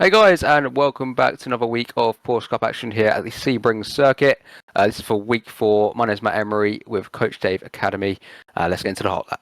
Hey guys, and welcome back to another week of Porsche Cup action here at the Sebring circuit. This is for week 4. My name is Matt Emery with Coach Dave Academy. Let's get into the hot lap.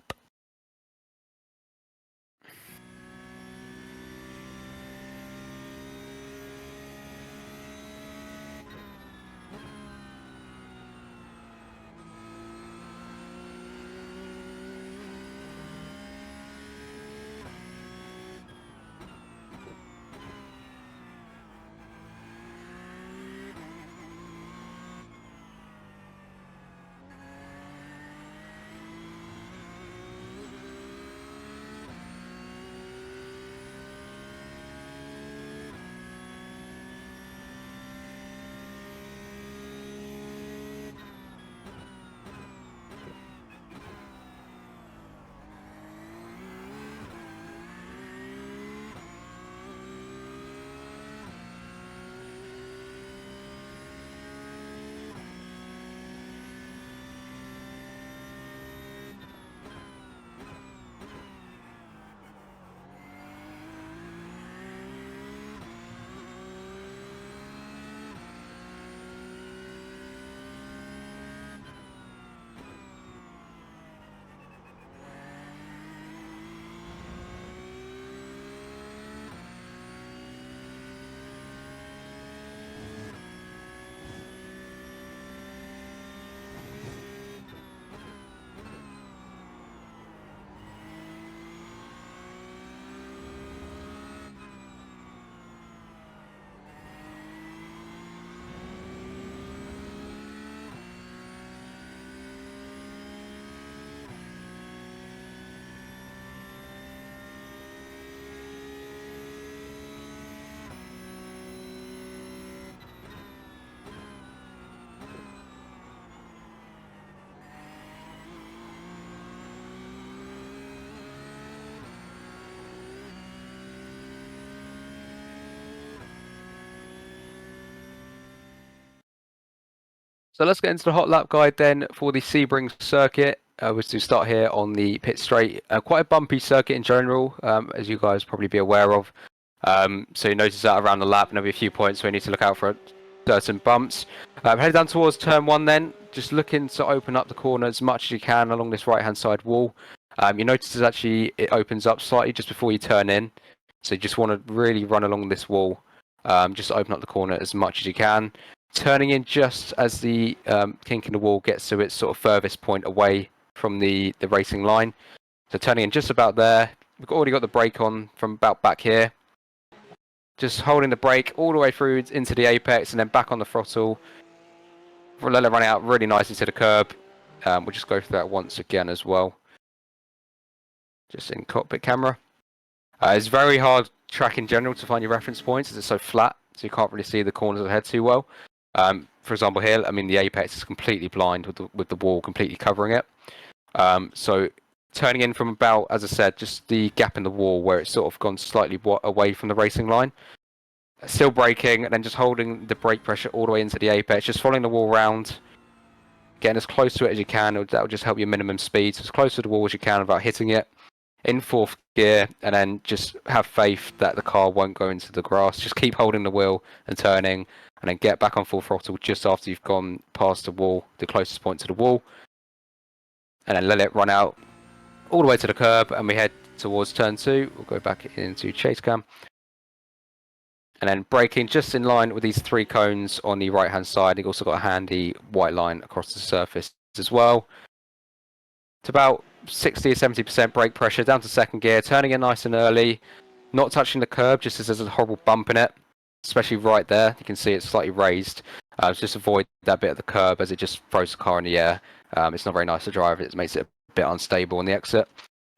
So let's get into the hot lap guide then for the Sebring circuit. Was to start here on the pit straight. Quite a bumpy circuit in general, as you guys probably be aware of. So you notice that around the lap, and there'll be a few points where you need to look out for certain bumps. Head down towards turn 1 then. Just looking to open up the corner as much as you can along this right-hand side wall. You notice it opens up slightly just before you turn in. So you just want to really run along this wall. Just open up the corner as much as you can. Turning in just as the kink in the wall gets to its sort of furthest point away from the racing line. So turning in just about there. We've already got the brake on from about back here. Just holding the brake all the way through into the apex and then back on the throttle. Let it run out really nicely to the curb. We'll just go through that once again as well. Just in cockpit camera. It's very hard track in general to find your reference points as it's so flat, so you can't really see the corners of the head too well. For example here, I mean the apex is completely blind with the wall completely covering it. So turning in from about, as I said, just the gap in the wall where it's sort of gone slightly away from the racing line. Still braking and then just holding the brake pressure all the way into the apex, just following the wall round, getting as close to it as you can. That'll just help your minimum speed, so as close to the wall as you can without hitting it. In 4th gear, and then just have faith that the car won't go into the grass. Just keep holding the wheel and turning, and then get back on full throttle just after you've gone past the wall, the closest point to the wall, and then let it run out all the way to the curb, and we head towards turn 2. We'll go back into chase cam, and then braking just in line with these 3 cones on the right hand side. You've also got a handy white line across the surface as well. It's about 60 or 70% brake pressure, down to 2nd gear, turning in nice and early, not touching the curb just as there's a horrible bump in it, especially right there. You can see it's slightly raised. Just avoid that bit of the curb as it just throws the car in the air. It's not very nice to drive. It makes it a bit unstable on the exit.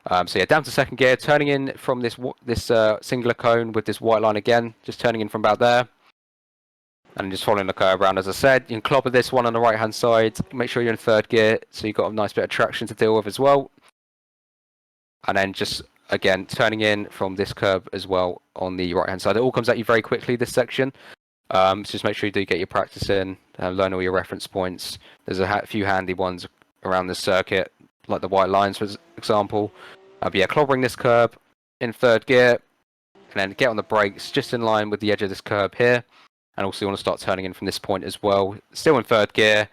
So yeah, down to 2nd gear, turning in from this singular cone with this white line again, just turning in from about there. And just following the curve around, as I said. You can clobber this one on the right hand side. Make sure you're in 3rd gear so you've got a nice bit of traction to deal with as well. And then just, again, turning in from this curb as well on the right hand side. It all comes at you very quickly, this section. So just make sure you do get your practice in, learn all your reference points. There's a few handy ones around the circuit, like the white lines, for example. But yeah, clobbering this curb in 3rd gear. and then get on the brakes just in line with the edge of this curb here. And also you want to start turning in from this point as well. Still in third gear,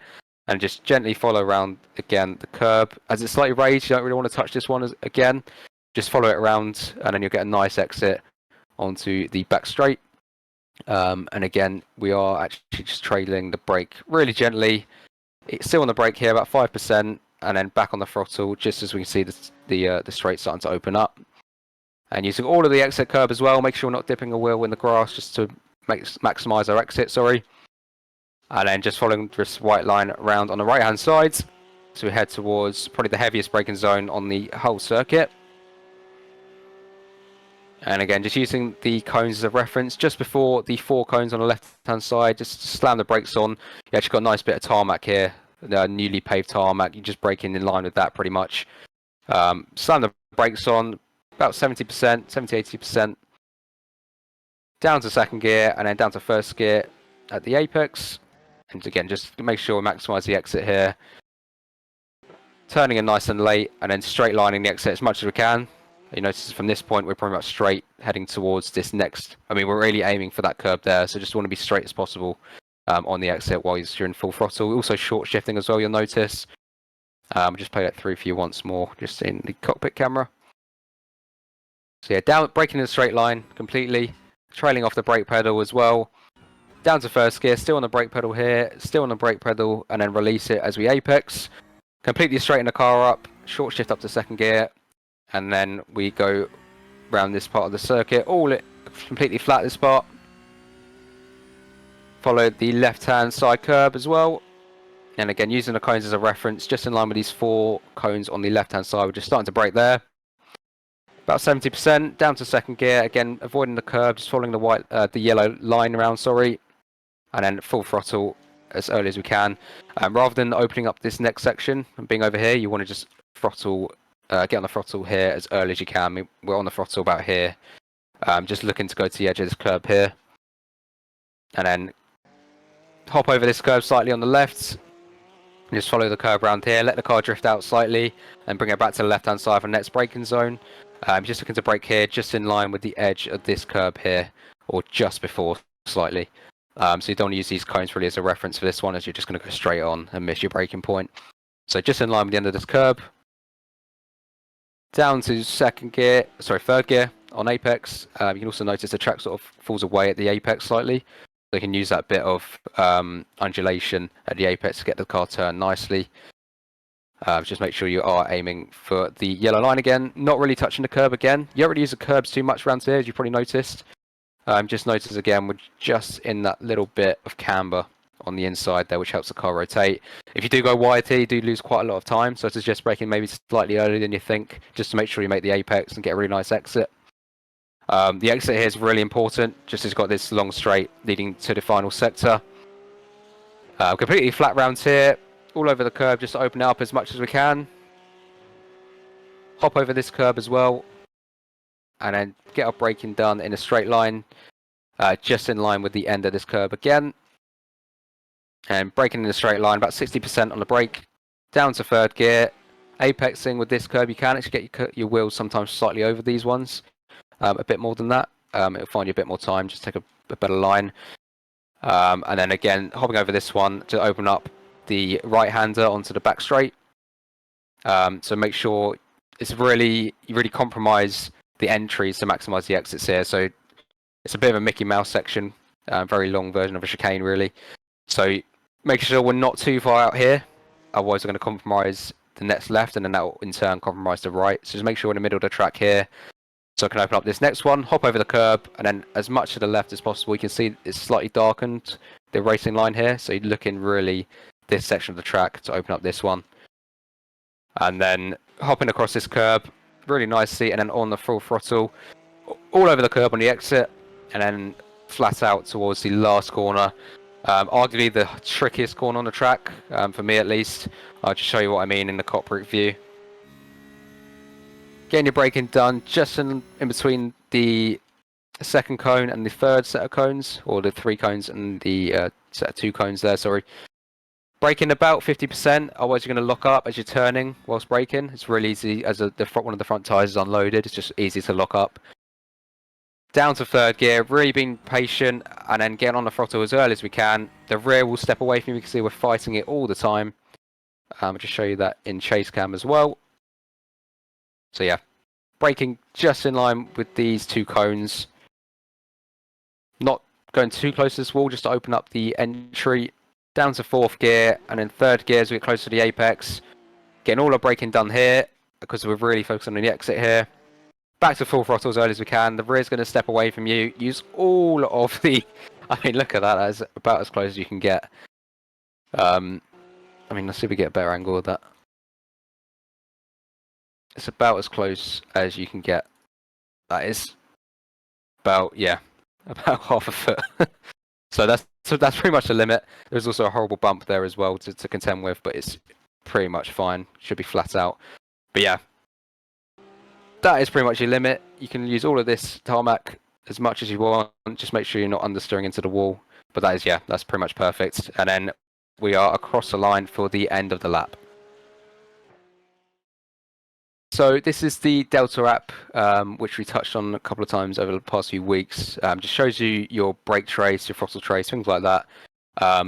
and just gently follow around again the curb. As it's slightly raised, you don't really want to touch this one again. Just follow it around, and then you'll get a nice exit onto the back straight. And again, we are actually just trailing the brake really gently. It's still on the brake here, about 5%, and then back on the throttle, just as we can see the straight starting to open up. And using all of the exit curb as well, make sure we're not dipping a wheel in the grass just to maximize our exit, sorry. And then just following this white line around on the right hand side, so we head towards probably the heaviest braking zone on the whole circuit. And again, just using the cones as a reference, just before the 4 cones on the left hand side, just slam the brakes on. You actually got a nice bit of tarmac here, newly paved tarmac. You just brake in line with that pretty much. Slam the brakes on, about 70%, 70-80%. Down to second gear, and then down to first gear at the apex. And again, just make sure we maximize the exit here. Turning in nice and late, and then straight lining the exit as much as we can. You notice from this point, we're pretty much straight heading towards this next. I mean, we're really aiming for that curb there, so just want to be straight as possible on the exit while you're in full throttle. Also short shifting as well, you'll notice. Just play that through for you once more, just in the cockpit camera. So yeah, down, braking in a straight line completely, trailing off the brake pedal as well. Down to first gear, still on the brake pedal here, still on the brake pedal, and then release it as we apex. Completely straighten the car up, short shift up to second gear, and then we go around this part of the circuit, completely flat this part. Follow the left-hand side curb as well. And again, using the cones as a reference, just in line with these 4 cones on the left-hand side, we're just starting to brake there. About 70%, down to second gear, again, avoiding the curb, just following the yellow line around, sorry. And then full throttle as early as we can. Rather than opening up this next section and being over here, you want to just throttle, get on the throttle here as early as you can. We're on the throttle about here. Just looking to go to the edge of this curb here. And then hop over this curb slightly on the left. And just follow the curb around here. Let the car drift out slightly and bring it back to the left-hand side for the next braking zone. Just looking to brake here, just in line with the edge of this curb here, or just before slightly. So you don't want to use these cones really as a reference for this one, as you're just going to go straight on and miss your braking point. So just in line with the end of this curb. Down to third gear on apex. You can also notice the track sort of falls away at the apex slightly. So you can use that bit of undulation at the apex to get the car turned nicely. Just make sure you are aiming for the yellow line again. Not really touching the curb again. You don't really use the curbs too much around here, as you probably noticed. Just notice again, we're just in that little bit of camber on the inside there, which helps the car rotate. If you do go wide here, you do lose quite a lot of time, so I suggest braking maybe slightly earlier than you think, just to make sure you make the apex and get a really nice exit. The exit here is really important, just as it's got this long straight leading to the final sector. Completely flat round here, all over the curb, just to open it up as much as we can. Hop over this curb as well, and then get our braking done in a straight line, just in line with the end of this curb again. And braking in a straight line, about 60% on the brake, down to third gear. Apexing with this curb, you can actually get your wheels sometimes slightly over these ones, a bit more than that. It'll find you a bit more time, just take a better line. And then again, hopping over this one to open up the right-hander onto the back straight. So make sure you really compromise the entries to maximize the exits here. So it's a bit of a Mickey Mouse section, very long version of a chicane really. So make sure we're not too far out here, otherwise we're going to compromise the next left, and then that will in turn compromise the right. So just make sure we're in the middle of the track here, so I can open up this next one, hop over the curb, and then as much to the left as possible. You can see it's slightly darkened, the racing line here, so you're looking really this section of the track to open up this one. And then hopping across this curb really nicely, and then on the full throttle, all over the curb on the exit, and then flat out towards the last corner. Arguably the trickiest corner on the track, for me at least. I'll just show you what I mean in the cockpit view. Getting your braking done just in between the second cone and the third set of cones, or the 3 cones and the set of 2 cones there, sorry. Braking about 50%, otherwise you're going to lock up as you're turning whilst braking. It's really easy, as one of the front tyres is unloaded, it's just easy to lock up. down to third gear, really being patient, and then getting on the throttle as early as we can. The rear will step away from you. You can see we're fighting it all the time. I'll just show you that in chase cam as well. So yeah, braking just in line with these two cones. Not going too close to this wall, just to open up the entry. Down to fourth gear, and then third gear as we get closer to the apex. Getting all our braking done here, because we're really focusing on the exit here. Back to full throttle as early as we can. The rear's going to step away from you. Use all of the... I mean, look at that. That's about as close as you can get. I mean, let's see if we get a better angle of that. It's about as close as you can get. That is about, yeah, about half a foot. So that's pretty much the limit. There's also a horrible bump there as well to contend with, but it's pretty much fine. Should be flat out. But yeah, that is pretty much your limit. You can use all of this tarmac as much as you want. Just make sure you're not understeering into the wall. But that is, yeah, that's pretty much perfect. And then we are across the line for the end of the lap. So this is the Delta app, which we touched on a couple of times over the past few weeks. Just shows you your brake trace, your throttle trace, things like that.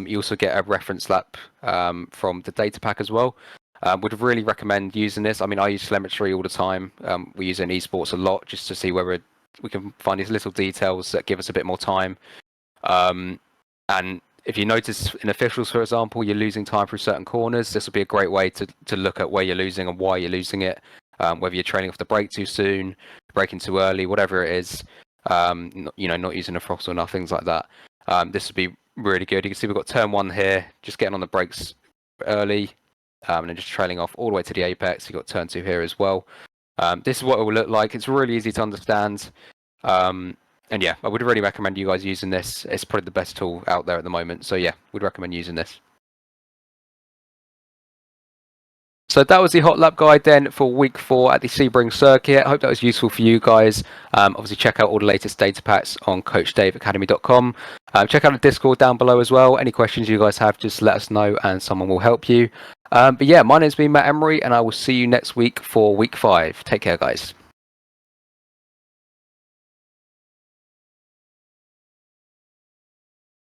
You also get a reference lap from the data pack as well. Would really recommend using this. I mean, I use telemetry all the time. We use it in esports a lot just to see whether we can find these little details that give us a bit more time. And if you notice in officials, for example, you're losing time through certain corners, this will be a great way to look at where you're losing and why you're losing it. Whether you're trailing off the brake too soon, braking too early, whatever it is, not using a throttle enough, things like that. This would be really good. You can see we've got turn 1 here, just getting on the brakes early, and then just trailing off all the way to the apex. You've got turn 2 here as well. This is what it will look like. It's really easy to understand. And yeah, I would really recommend you guys using this. It's probably the best tool out there at the moment. So yeah, would recommend using this. So that was the hot lap guide then for week 4 at the Sebring circuit. I hope that was useful for you guys. Obviously check out all the latest data packs on coachdaveacademy.com. Check out the Discord down below as well. Any questions you guys have, just let us know and someone will help you. But yeah, my name's been Matt Emery and I will see you next week for week 5. Take care, guys.